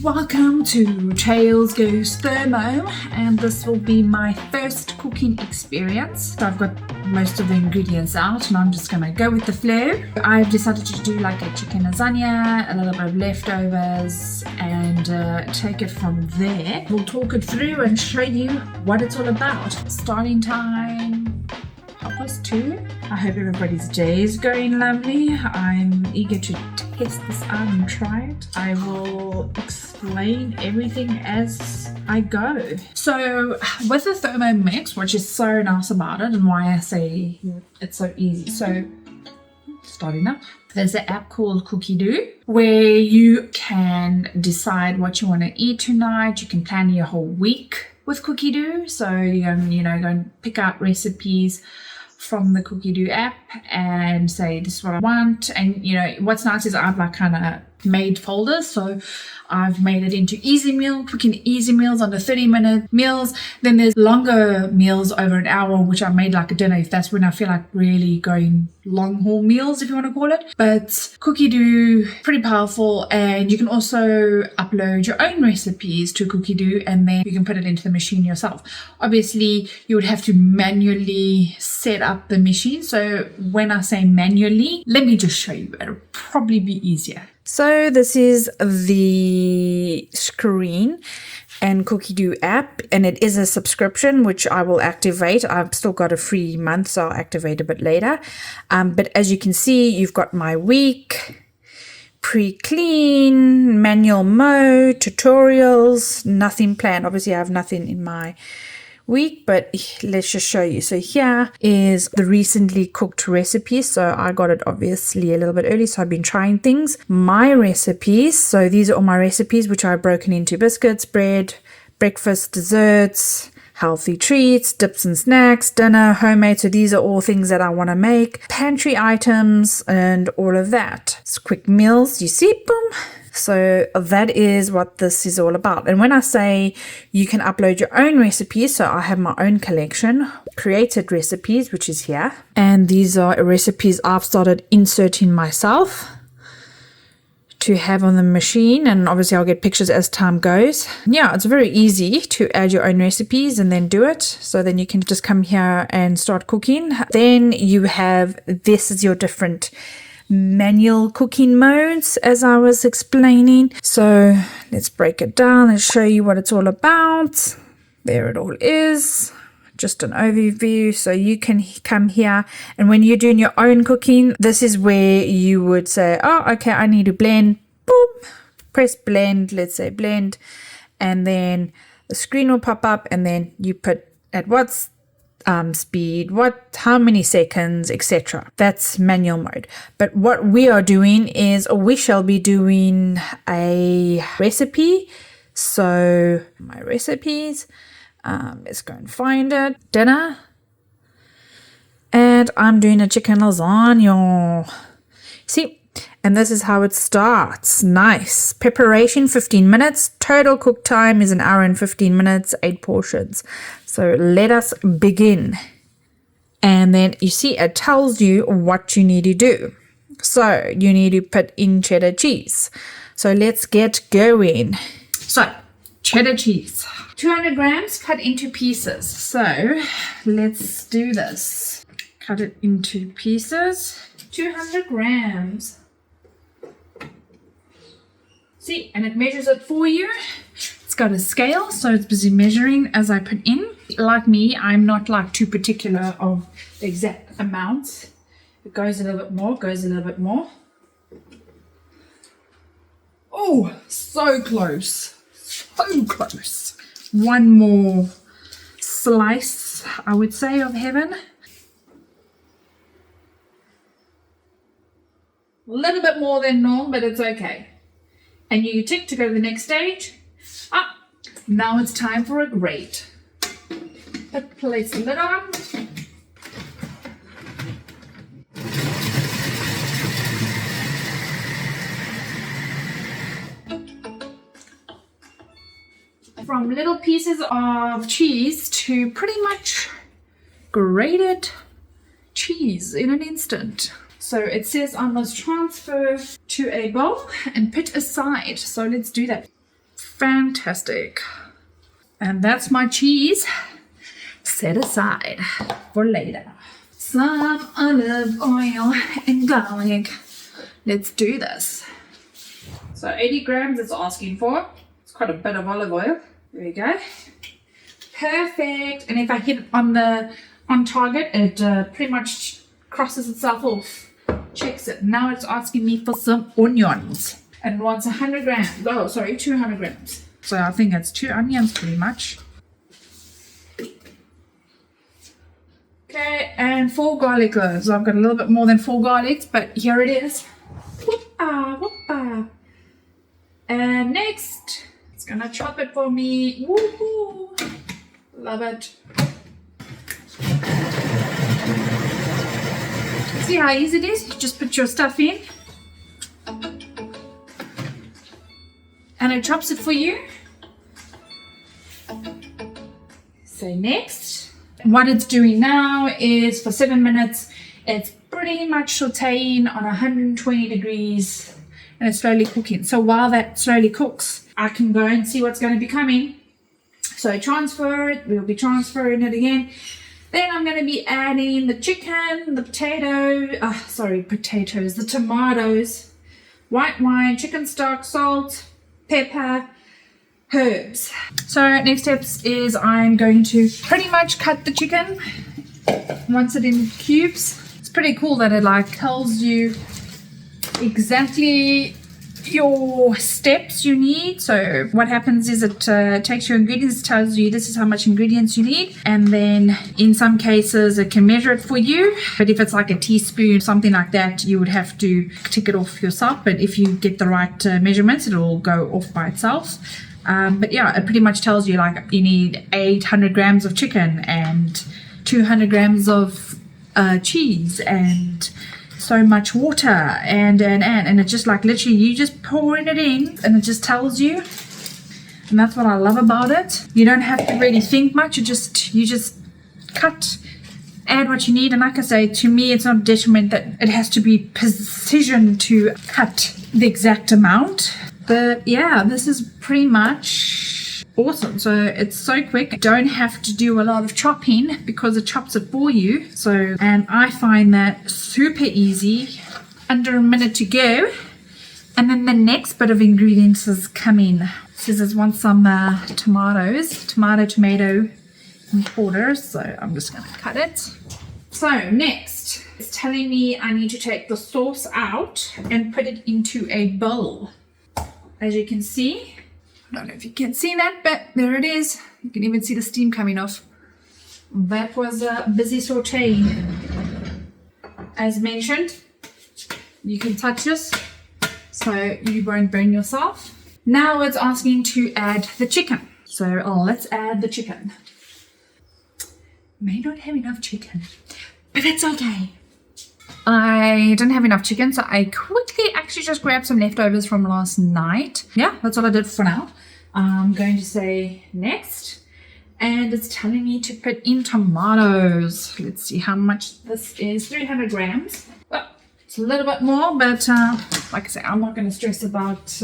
Welcome to Tails-Go-Thermo, and this will be my first cooking experience. So I've got most of the ingredients out and I'm just gonna go with the flow. I've decided to do like a chicken lasagna, a little bit of leftovers, and take it from there. We'll talk it through and show you what it's all about. Starting time 2:30. I hope everybody's day is going lovely. I'm eager to test this out and try it. I will explain everything as I go. So with the thermo mix, which is so nice about it and why I say it's so easy. So starting up, there's an app called Cookie Do where you can decide what you want to eat tonight. You can plan your whole week with Cookie Do. So you can, go and pick out recipes from the Cookie Do app and say this is what I want. And what's nice is I've kind of made folders, so I've made it into easy meal, cooking easy meals under 30-minute meals. Then there's longer meals over an hour, which I made like a dinner if that's when I feel like really going long haul meals, if you want to call it. But Cookie Do, pretty powerful, and you can also upload your own recipes to Cookie Do and then you can put it into the machine yourself. Obviously you would have to manually set up the machine, so when I say manually, let me just show you. It'll probably be easier. So this is the screen and Cookie Do app, and it is a subscription which I will activate. I've still got a free month, so I'll activate a bit later. But as you can see, you've got my week, pre-clean, manual mode, tutorials, nothing planned. Obviously I have nothing in my week, but let's just show you. So here is the recently cooked recipes. So I got it obviously a little bit early, so I've been trying things. My recipes, so these are all my recipes which I've broken into biscuits, bread, breakfast, desserts, healthy treats, dips and snacks, dinner, homemade. So these are all things that I want to make, pantry items and all of that. It's quick meals, you see, boom. So that is what this is all about. And when I say you can upload your own recipes, so I have my own collection, created recipes, which is here. And these are recipes I've started inserting myself to have on the machine. And obviously I'll get pictures as time goes. Yeah, it's very easy to add your own recipes and then do it. So then you can just come here and start cooking. Then you have, this is your different manual cooking modes as I was explaining. So let's break it down and show you what it's all about. There it all is, just an overview. So you can come here, and when you're doing your own cooking, this is where you would say, oh okay, I need to blend, boom, press blend, let's say blend, and then the screen will pop up and then you put at what speed, how many seconds, etc. That's manual mode. But what we are doing is, or we shall be doing a recipe. So my recipes, let's go and find it. Dinner, and I'm doing a chicken lasagna. See, and this is how it starts. Nice. Preparation 15 minutes. Total cook time is 1 hour and 15 minutes, 8 portions. So let us begin. And then you see it tells you what you need to do. So you need to put in cheddar cheese. So let's get going. So cheddar cheese, 200 grams cut into pieces. So let's do this. Cut it into pieces. 200 grams. See, and it measures it for you. It's got a scale, so it's busy measuring as I put in. Like me, I'm not like too particular of the exact amounts. It goes a little bit more, goes a little bit more. Oh, so close. So close. One more slice, I would say, of heaven. A little bit more than normal, but it's okay. And you tick to go to the next stage. Now it's time for a grate. Place the lid on. From little pieces of cheese to pretty much grated cheese in an instant. So it says I must transfer to a bowl and put aside. So let's do that. Fantastic. And that's my cheese set aside for later. Some olive oil and garlic. Let's do this. So 80 grams it's asking for. It's quite a bit of olive oil. There we go. Perfect. And if I hit it on target, it pretty much crosses itself off. Checks it. Now it's asking me for some onions. And it wants 100 grams. Oh, sorry, 200 grams. So I think it's 2 onions pretty much. Okay, and 4 garlic cloves. So I've got a little bit more than 4 garlics, but here it is. Whoop-ah, whoop-ah. And next, it's gonna chop it for me. Woohoo! Love it. See how easy it is? You just put your stuff in. And it chops it for you. So next, what it's doing now is for 7 minutes, it's pretty much sauteing on 120 degrees and it's slowly cooking. So while that slowly cooks, I can go and see what's going to be coming. So transfer it, we'll be transferring it again. Then I'm going to be adding the chicken, the potatoes, the tomatoes, white wine, chicken stock, salt, pepper, herbs. So next steps is I'm going to pretty much cut the chicken once it's in cubes. It's pretty cool that it like tells you exactly your steps you need. So what happens is it takes your ingredients, tells you this is how much ingredients you need, and then in some cases it can measure it for you. But if it's like a teaspoon, something like that, you would have to tick it off yourself. But if you get the right measurements, it'll go off by itself. But yeah, it pretty much tells you like you need 800 grams of chicken and 200 grams of cheese and so much water and it's just like literally you just pouring it in and it just tells you. And that's what I love about it. You don't have to really think much. You just cut, add what you need. And like I say, to me it's not a detriment that it has to be precision to cut the exact amount. But yeah, this is pretty much awesome. So it's so quick. You don't have to do a lot of chopping because it chops it for you. So, and I find that super easy, under a minute to go. And then the next bit of ingredients is coming. It says it wants some tomato and quarters. So I'm just going to cut it. So next, it's telling me I need to take the sauce out and put it into a bowl. As you can see, I don't know if you can see that, but there it is. You can even see the steam coming off. That was a busy sauteing. As mentioned, you can touch this so you won't burn yourself. Now it's asking to add the chicken. So let's add the chicken. May not have enough chicken, but it's okay. I didn't have enough chicken, so I quickly actually just grabbed some leftovers from last night. Yeah, that's all I did for now. I'm going to say next, and it's telling me to put in tomatoes. Let's see how much this is. 300 grams. Well, it's a little bit more, but like I say, I'm not going to stress about.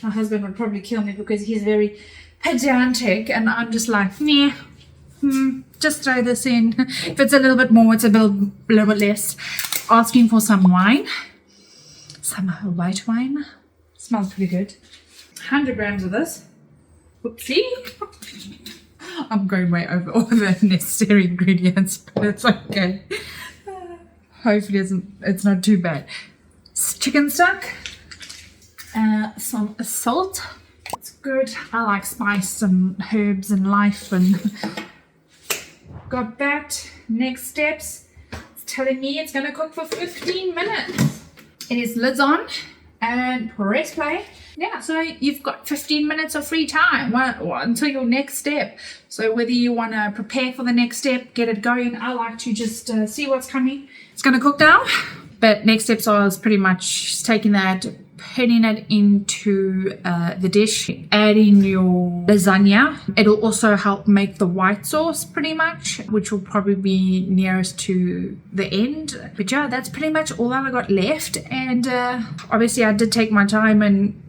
My husband would probably kill me because he's very pedantic, and I'm just like, nah. Just throw this in. If it's a little bit more, it's a little bit less. Asking for some wine, some white wine. Smells pretty good. 100 grams of this. Whoopsie. I'm going way over all the necessary ingredients, but it's okay. Hopefully it's not too bad. Chicken stock. Some salt. It's good. I like spice and herbs and life and got that. Next steps. Telling me it's going to cook for 15 minutes. It is lids on and press play. Yeah, so you've got 15 minutes of free time until your next step. So whether you want to prepare for the next step, get it going, I like to just see what's coming. It's going to cook now, but next steps are pretty much taking that, putting it into the dish, adding your lasagna. It'll also help make the white sauce pretty much, which will probably be nearest to the end. But yeah, that's pretty much all that I got left. And obviously I did take my time and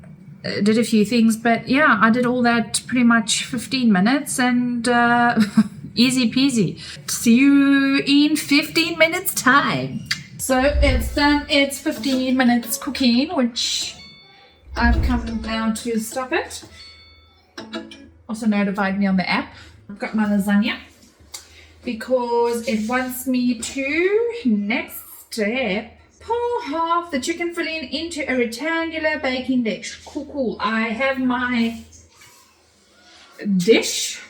did a few things, but yeah, I did all that pretty much 15 minutes and easy peasy. See you in 15 minutes time. So it's done. It's 15 minutes cooking, which I've come down to stop it. Also notified me on the app. I've got my lasagna because it wants me to, next step, pour half the chicken filling into a rectangular baking dish. Cool. I have my dish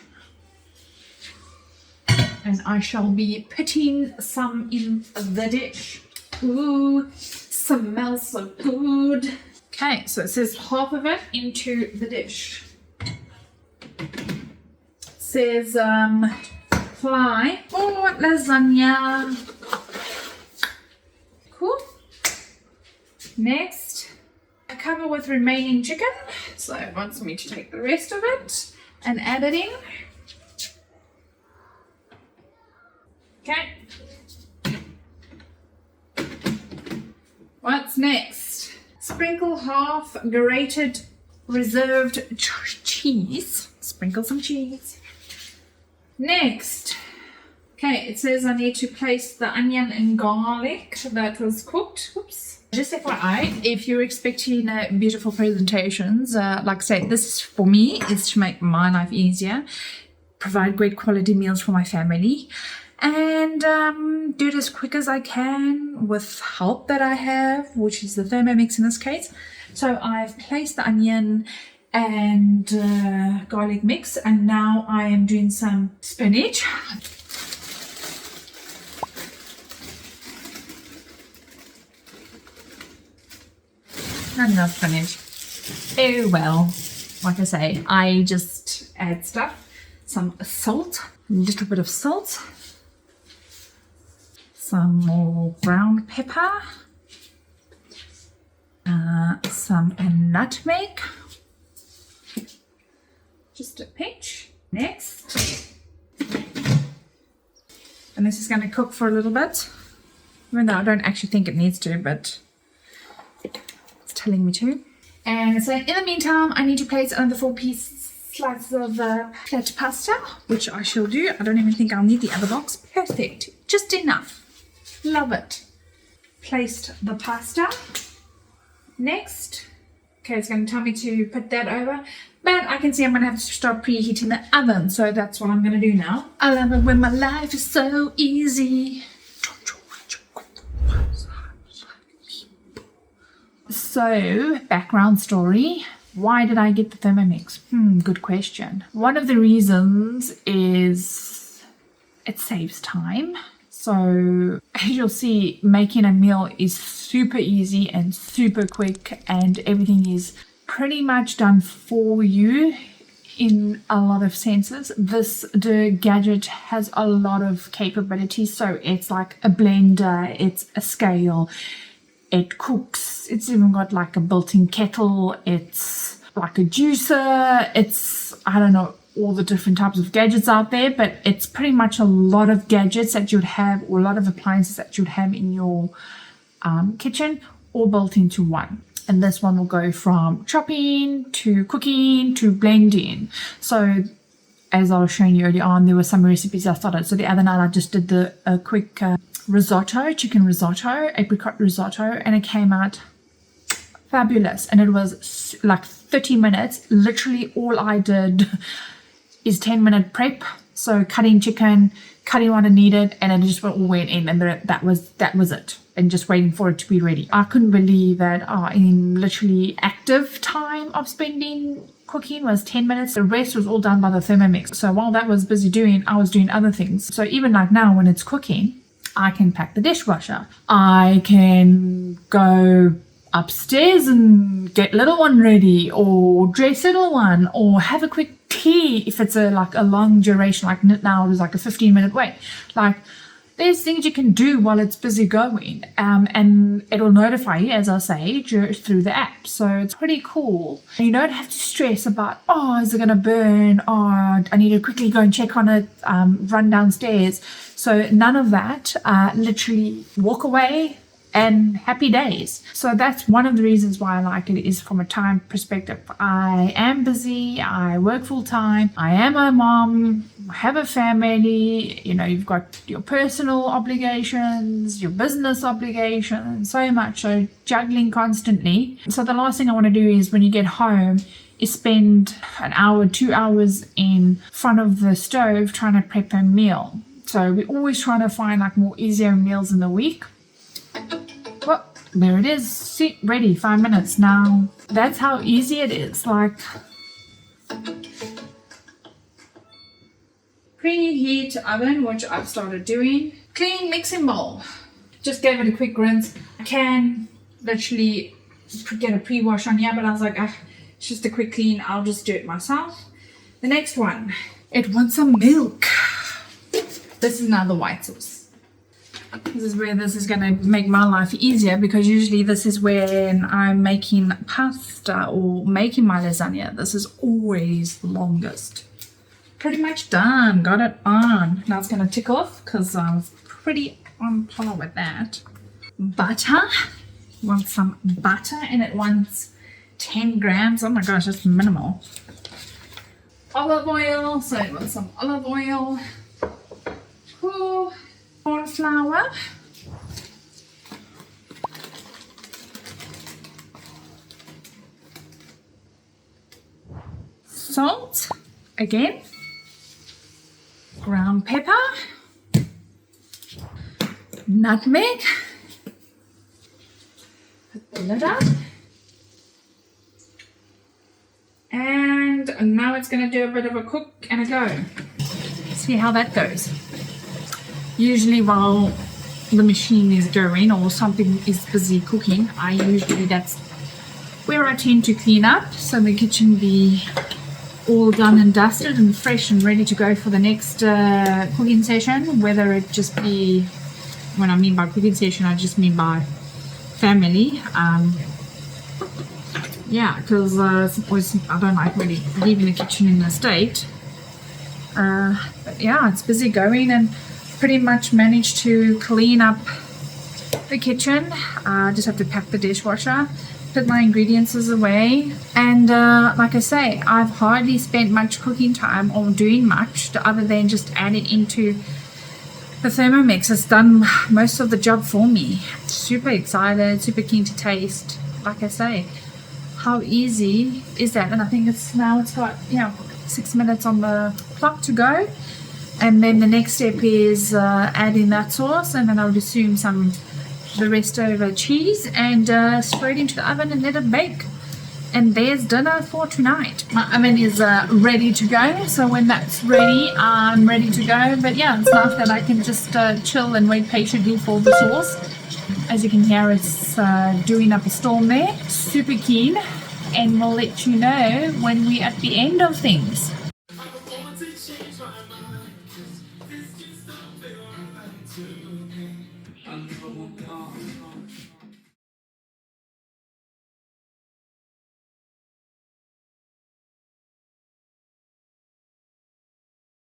and I shall be putting some in the dish. Ooh, smells so good. Okay, so it says half of it into the dish. It says apply for lasagna. Cool. Next, I cover with remaining chicken. So it wants me to take the rest of it and add it in. Okay. What's next? Sprinkle half grated reserved cheese. Sprinkle some cheese. Next. Okay, it says I need to place the onion and garlic that was cooked. Oops. Just FYI, if you're expecting beautiful presentations, like I say, this for me is to make my life easier, provide great quality meals for my family, and do it as quick as I can with help that I have, which is the Thermomix in this case. So I've placed the onion and garlic mix, and now I am doing some spinach. Not enough spinach. Oh well, like I say, I just add stuff. Some salt, a little bit of salt, some more ground pepper, some nutmeg, just a pinch. Next, and this is going to cook for a little bit, even though I don't actually think it needs to, but it's telling me to. And so in the meantime, I need to place another 4-piece slices of flat pasta, which I shall do. I don't even think I'll need the other box. Perfect, just enough. Love it. Placed the pasta. Next, okay, it's going to tell me to put that over, but I can see I'm going to have to start preheating the oven, so that's what I'm going to do now. I love it when my life is so easy. So, background story. Why did I get the Thermomix? Good question. One of the reasons is it saves time. So as you'll see, making a meal is super easy and super quick, and everything is pretty much done for you in a lot of senses. The gadget has a lot of capabilities. So it's like a blender, it's a scale, it cooks, it's even got like a built-in kettle, it's like a juicer, it's, I don't know, all the different types of gadgets out there, but it's pretty much a lot of gadgets that you'd have, or a lot of appliances that you'd have in your kitchen, all built into one. And this one will go from chopping to cooking to blending. So as I was showing you earlier on, there were some recipes I started. So the other night I just did a quick risotto, chicken risotto, apricot risotto, and it came out fabulous. And it was like 30 minutes. Literally all I did is 10-minute prep. So cutting chicken, cutting what I needed, and it just all went in, and that was it. And just waiting for it to be ready. I couldn't believe that in literally active time of spending cooking was 10 minutes. The rest was all done by the Thermomix. So while that was busy doing, I was doing other things. So even like now when it's cooking, I can pack the dishwasher. I can go upstairs and get little one ready, or dress little one, or have a quick tea if it's a long duration, like now it was like a 15-minute wait. Like, there's things you can do while it's busy going, and it'll notify you, as I say, through the app. So it's pretty cool. You don't have to stress about, is it going to burn? I need to quickly go and check on it, run downstairs. So none of that. Literally walk away, and happy days. So that's one of the reasons why I like it, is from a time perspective. I am busy, I work full time, I am a mom, I have a family, you know, you've got your personal obligations, your business obligations, so much, so juggling constantly. So the last thing I want to do is when you get home is spend an hour, 2 hours in front of the stove trying to prep a meal. So we're always trying to find like more easier meals in the week. Well, there it is. See, ready, 5 minutes now. That's how easy it is. Like, preheat oven, which I've started doing. Clean mixing bowl. Just gave it a quick rinse. I can literally get a pre-wash on here, but I was like, it's just a quick clean. I'll just do it myself. The next one, it wants some milk. This is now the white sauce. This is where this is going to make my life easier, because usually this is when I'm making pasta or making my lasagna. This is always the longest. Pretty much done. Got it on. Now it's going to tick off because I was pretty on par with that. Butter. Want some butter, and it wants 10 grams. Oh my gosh, that's minimal. Olive oil. So I want some olive oil. Cool. Corn flour. Salt. Again. Ground pepper. Nutmeg. Put the lid up. And now it's going to do a bit of a cook and a go. See how that goes. Usually while the machine is going or something is busy cooking, that's where I tend to clean up, so the kitchen be all done and dusted and fresh and ready to go for the next cooking session. Whether it just be, when I mean by cooking session, I just mean by family. Yeah, because I don't like really leaving the kitchen in a state. But yeah, it's busy going, and pretty much managed to clean up the kitchen. I just have to pack the dishwasher, put my ingredients away, and like I say, I've hardly spent much cooking time or doing much other than just adding into the Thermomix. It's done most of the job for me. Super excited, super keen to taste. Like I say, how easy is that? And I think it's got 6 minutes on the clock to go. And then the next step is adding that sauce, and then I would assume the rest over cheese, and straight into the oven and let it bake. And there's dinner for tonight. My oven is ready to go, so when that's ready, I'm ready to go. But yeah, it's nice that I can just chill and wait patiently for the sauce. As you can hear, it's doing up a storm there. Super keen, and we'll let you know when we're at the end of things.